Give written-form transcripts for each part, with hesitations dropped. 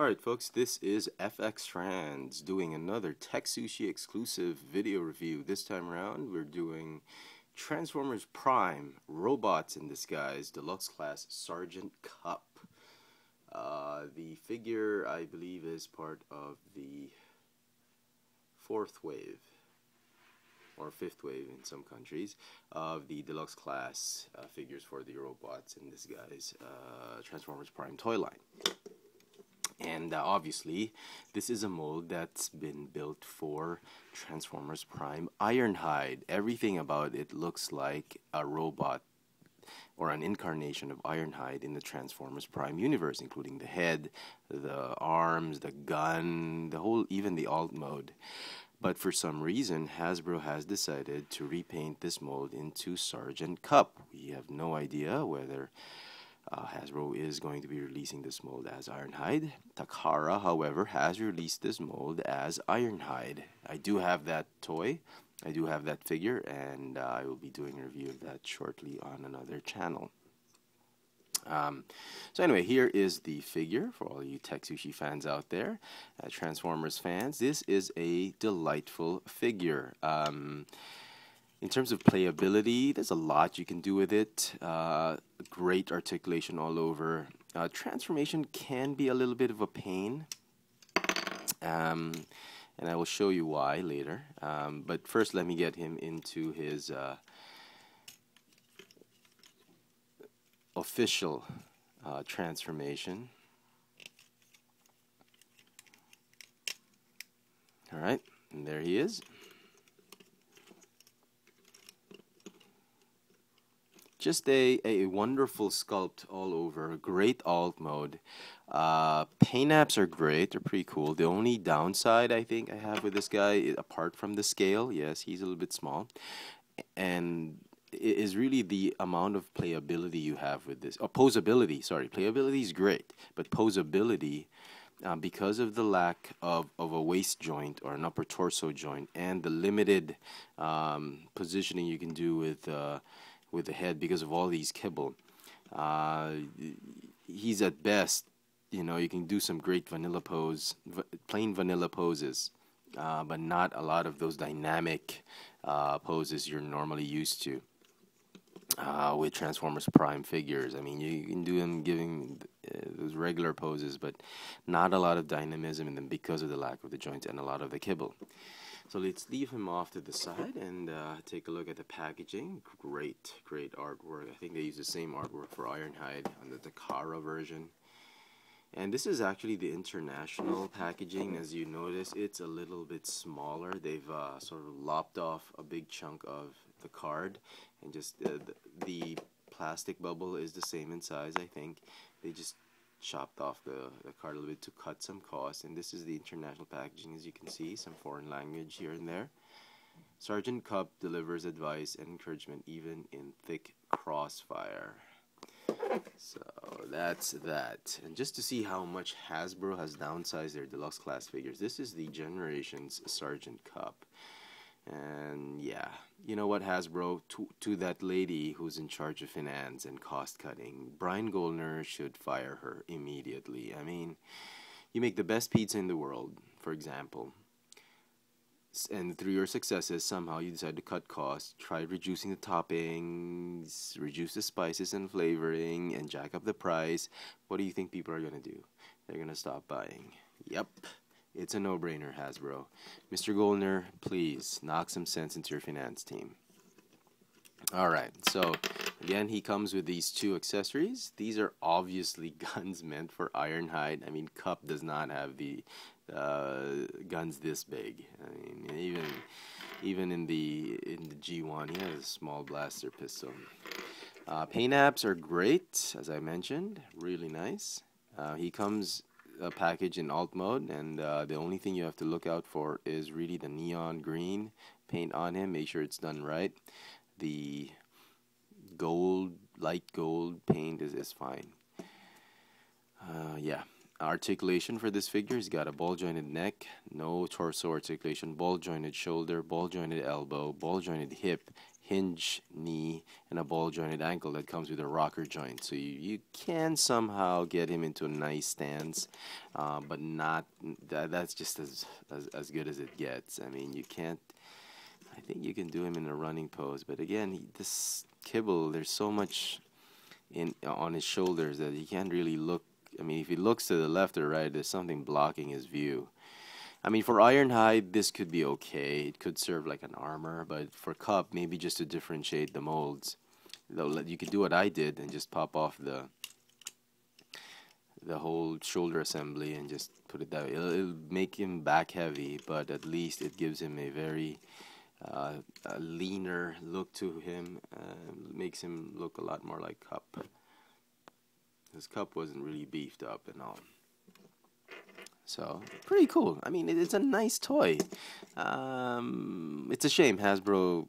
Alright folks, this is Franz doing another TekSushi exclusive video review. This time around we're doing Transformers Prime Robots in Disguise Deluxe Class Sergeant Cup. The figure, I believe, is part of the fourth wave or fifth wave in some countries of the Deluxe Class figures for the Robots in Disguise Transformers Prime toy line. And obviously, this is a mold that's been built for Transformers Prime Ironhide. Everything about it looks like a robot or an incarnation of Ironhide in the Transformers Prime universe, including the head, the arms, the gun, the whole, even the alt mode. But for some reason, Hasbro has decided to repaint this mold into Sergeant Cup. We have no idea whether Hasbro is going to be releasing this mold as Ironhide. Takara, however, has released this mold as Ironhide. I do have that toy, I do have that figure, and I will be doing a review of that shortly on another channel. So anyway, here is the figure for all you TekSushi fans out there, Transformers fans. This is a delightful figure. In terms of playability, there's a lot you can do with it. Great articulation all over. Transformation can be a little bit of a pain, and I will show you why later. But first, let me get him into his official transformation. Alright, and there he is. Just a wonderful sculpt all over. Great alt mode. Paint apps are great. They're pretty cool. The only downside I think I have with this guy, apart from the scale, yes, he's a little bit small, and is really the amount of playability you have with this. Posability, sorry. Playability is great, but posability, because of the lack of a waist joint or an upper torso joint and the limited positioning you can do with the head because of all these kibble, he's at best, you know, you can do some great vanilla pose, plain vanilla poses, but not a lot of those dynamic poses you're normally used to with Transformers Prime figures. I mean, you can do them giving those regular poses, but not a lot of dynamism in them because of the lack of the joints and a lot of the kibble. So let's leave him off to the side and take a look at the packaging. Great, great artwork. I think they use the same artwork for Ironhide on the Takara version. And this is actually the international packaging. As you notice, it's a little bit smaller. They've sort of lopped off a big chunk of the card, and just the plastic bubble is the same in size, I think. They just chopped off the card a little bit to cut some cost, and this is the international packaging. As you can see, some foreign language here and there. Sergeant Cup delivers advice and encouragement even in thick crossfire. So that's that. And just to see how much Hasbro has downsized their deluxe class figures, this is the Generations Sergeant Cup. And yeah, you know what, Hasbro, to that lady who's in charge of finance and cost cutting, Brian Goldner should fire her immediately. I mean, you make the best pizza in the world, for example, and through your successes somehow you decide to cut costs, try reducing the toppings, reduce the spices and flavoring, and jack up the price. What do you think people are going to do? They're going to stop buying. Yep. It's a no-brainer, Hasbro. Mr. Goldner, please knock some sense into your finance team. Alright, so again, he comes with these two accessories. These are obviously guns meant for Ironhide. I mean, Cup does not have the guns this big. I mean, even in the G1, he has a small blaster pistol. Paint apps are great, as I mentioned. Really nice. He comes package in alt mode, and the only thing you have to look out for is really the neon green paint on him. Make sure it's done right. The gold, light gold paint is fine. Yeah, articulation for this figure. He's got a ball jointed neck, no torso articulation, ball jointed shoulder, ball jointed elbow, ball jointed hip, hinge knee, and a ball jointed ankle that comes with a rocker joint. So you can somehow get him into a nice stance, but not that's just as good as it gets. I mean, you can't. I think you can do him in a running pose, but again, this kibble, there's so much on his shoulders that he can't really look. I mean, if he looks to the left or right, there's something blocking his view. I mean, for R.I.D, this could be okay. It could serve like an armor, but for cup, maybe just to differentiate the molds. You could do what I did and just pop off the whole shoulder assembly and just put it that way. It'll make him back heavy, but at least it gives him a very a leaner look to him. Makes him look a lot more like Cup. His Cup wasn't really beefed up and all. So, pretty cool. I mean, it's a nice toy. It's a shame Hasbro,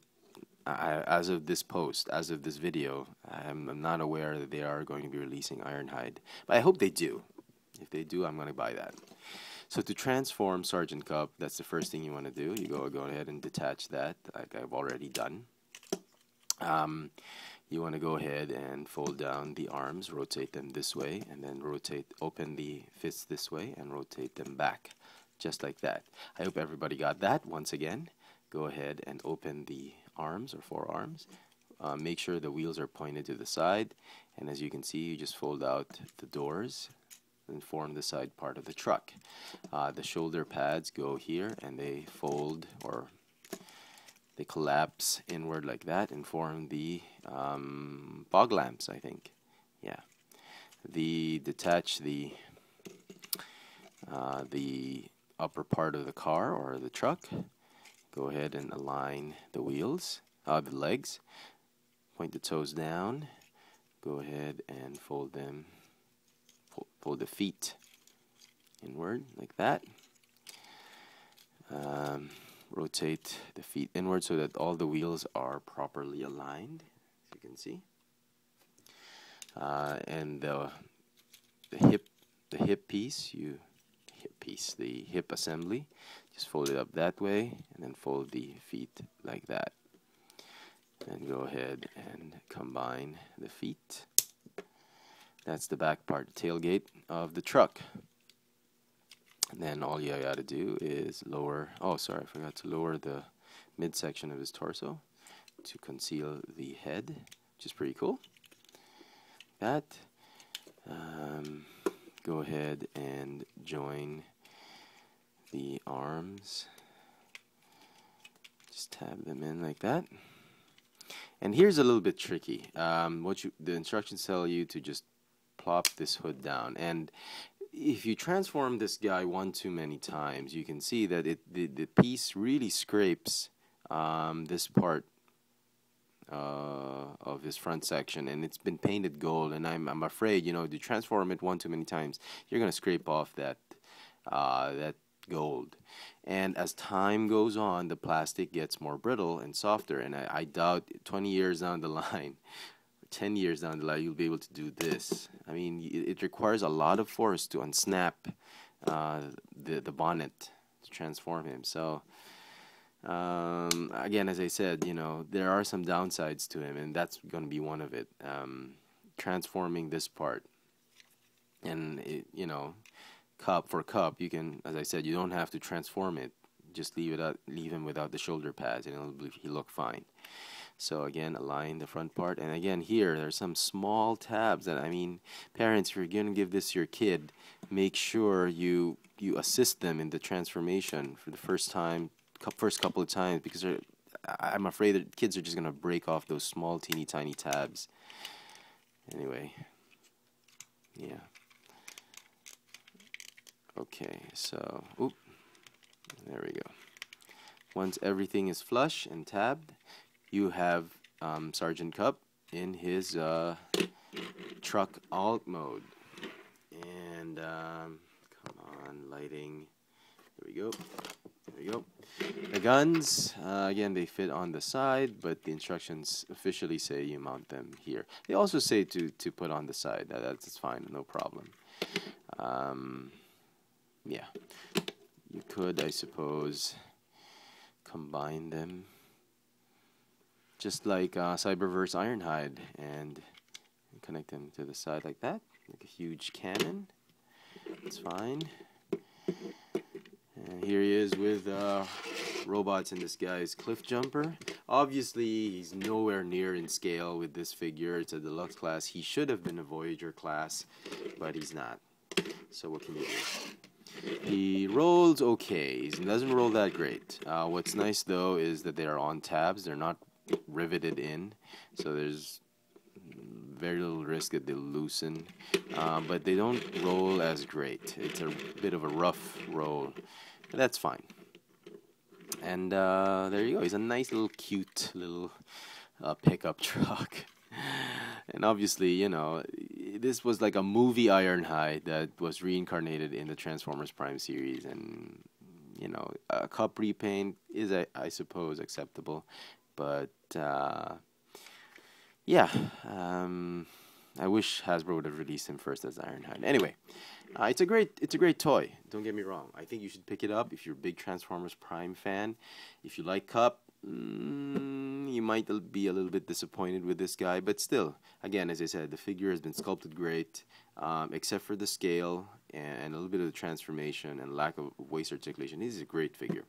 as of this post, as of this video, I'm not aware that they are going to be releasing R.I.D. But I hope they do. If they do, I'm going to buy that. So to transform Sergeant Cup, that's the first thing you want to do. You go ahead and detach that, like I've already done. You want to go ahead and fold down the arms, rotate them this way, and then open the fists this way, and rotate them back, just like that. I hope everybody got that. Once again, go ahead and open the arms or forearms. Make sure the wheels are pointed to the side, and as you can see, you just fold out the doors and form the side part of the truck. The shoulder pads go here, and they fold or they collapse inward like that and form the fog lamps, I think. Yeah. Detach the upper part of the car or the truck. Go ahead and align the wheels, the legs. Point the toes down. Go ahead and fold them. Fold the feet inward like that. Rotate the feet inward so that all the wheels are properly aligned, as you can see. And the hip piece, the hip assembly, just fold it up that way, and then fold the feet like that. And go ahead and combine the feet. That's the back part, the tailgate of the truck. And then all you gotta do is lower, oh sorry, I forgot to lower the midsection of his torso to conceal the head, which is pretty cool. That. Go ahead and join the arms. Just tab them in like that. And here's a little bit tricky. The instructions tell you to just plop this hood down, and if you transform this guy one too many times, you can see that the piece really scrapes this part of his front section, and it's been painted gold. And I'm afraid, you know, to transform it one too many times, you're gonna scrape off that gold. And as time goes on, the plastic gets more brittle and softer. And I doubt 20 years down the line, 10 years down the line, you'll be able to do this. I mean, it requires a lot of force to unsnap the bonnet to transform him. So again, as I said, you know, there are some downsides to him, and that's going to be one of it. Transforming this part, and you know, for Cup, you can, as I said, you don't have to transform it. Just leave him without the shoulder pads, and he'll look fine. So again, align the front part, and again here there's some small tabs that, I mean, parents, if you're going to give this to your kid, make sure you assist them in the transformation for the first couple of times, because I'm afraid that kids are just going to break off those small teeny tiny tabs. Anyway, yeah. Okay, so there we go. Once everything is flush and tabbed, you have Sergeant Cup in his truck alt mode. And come on, lighting. There we go. There we go. The guns, again, they fit on the side, but the instructions officially say you mount them here. They also say to put on the side. That's fine, no problem. Yeah, you could, I suppose, combine them just like Cyberverse Ironhide and connect them to the side like that, like a huge cannon. It's fine. And here he is with robots in disguise cliff jumper. Obviously, he's nowhere near in scale with this figure. It's a deluxe class. He should have been a Voyager class, but he's not. So what can you do? He rolls okay. He doesn't roll that great. What's nice though is that they are on tabs. They're not riveted in, so there's very little risk that they'll loosen. But they don't roll as great. It's a bit of a rough roll. But that's fine. And there you go. He's a nice little cute little pickup truck. And obviously, you know, this was like a movie Ironhide that was reincarnated in the Transformers Prime series. And, you know, a cup repaint is, I suppose, acceptable. But, yeah, I wish Hasbro would have released him first as Ironhide. Anyway, it's a great toy. Don't get me wrong. I think you should pick it up if you're a big Transformers Prime fan. If you like Cup, you might be a little bit disappointed with this guy, but still, again, as I said, the figure has been sculpted great, except for the scale and a little bit of the transformation and lack of waist articulation. This is a great figure.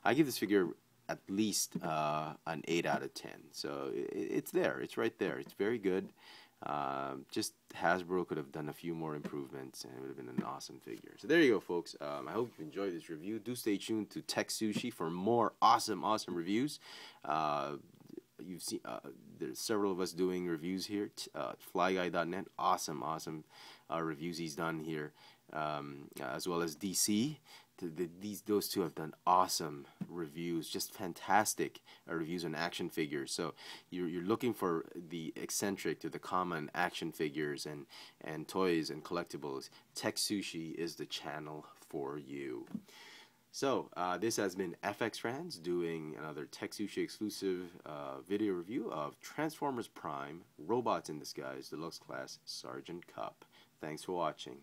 I give this figure at least an 8 out of 10. So it's there. It's right there. It's very good. Just Hasbro could have done a few more improvements and it would have been an awesome figure. So there you go, folks. I hope you enjoyed this review. Do stay tuned to TekSushi for more awesome reviews. You've seen there's several of us doing reviews here. Flyguy.net, awesome reviews he's done here, as well as DC. Those two have done awesome reviews, just fantastic reviews on action figures. So you're looking for the eccentric to the common action figures and toys and collectibles. TekSushi is the channel for you. So this has been FX Franz doing another TekSushi exclusive video review of Transformers Prime Robots in Disguise Deluxe Class Sergeant Cup. Thanks for watching.